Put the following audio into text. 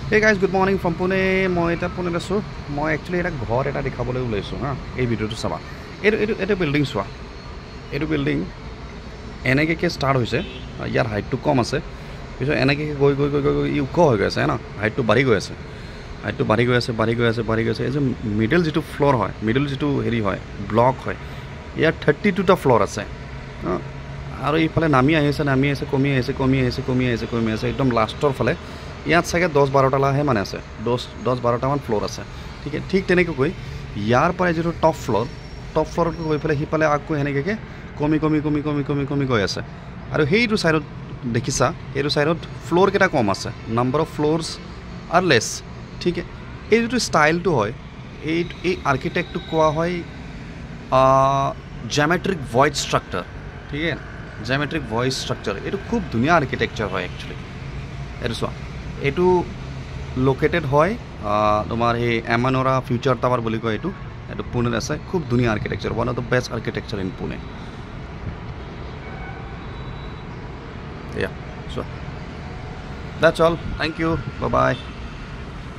Hey guys, good morning from Pune. মই এটা পুনেত আছোঁ। মই একচুৱেলি এটা ঘৰ এটা দেখাবলৈ ওলাইছোঁ হা। এই ভিডিঅ'টো চাবা। এইটো বিল্ডিং চোৱা। এইটো বিল্ডিং এনেকৈ ষ্টাৰ্ট হৈছে। ইয়াৰ হাইটটো কম আছে। পিছত এনেকৈ গৈ ই ওখ হৈ গৈ আছে না। হাইটটো বাঢ়ি গৈ আছে। এই যে মিডল যিটো ফ্ল'ৰ হয়, মিডল যিটো হেৰি হয়, ব্লক হয়, ইয়াৰ 32টা ফ্ল'ৰ আছে। আৰু ইফালে নামি আহিছে, কমি আহিছে একদম লাষ্টৰ ফালে। ইয়াত চাগে 10-12টাহে মানে আছে, 10-12টামান ফ্ল'ৰ আছে। ঠিক তেনেকৈ ইয়াৰ পৰা যিটো টপ ফ্ল'ৰত গৈ পেলাই সিফালে আকৌ সেনেকৈ কমি গৈ আছে। আৰু সেইটো ছাইডত দেখিছা, সেইটো ছাইডত ফ্ল'ৰকেইটা কম আছে, নাম্বাৰ অফ ফ্ল'ৰছ আৰ লেছ। ঠিক এই যিটো ষ্টাইলটো হয়, এই আৰ্কিটেক্টটোক কোৱা হয় জিঅ'মেট্ৰিক ভইড ষ্ট্ৰাকচাৰ। ঠিক আছে, জিঅ'মেট্ৰিক ভইড ষ্ট্ৰাকচাৰ এইটো খুব ধুনীয়া আৰ্কিটেকচাৰ হয় একচুৱেলি। এইটো চোৱা, এইটো লোকেটেড হয় তোমাৰ সেই এমানোৰা ফিউচাৰ টাৱাৰ বুলি কয়। এইটো পুনেত আছে। খুব ধুনীয়া architecture, one of the best architecture in Pune. চোৱা, that's all, thank you, bye by.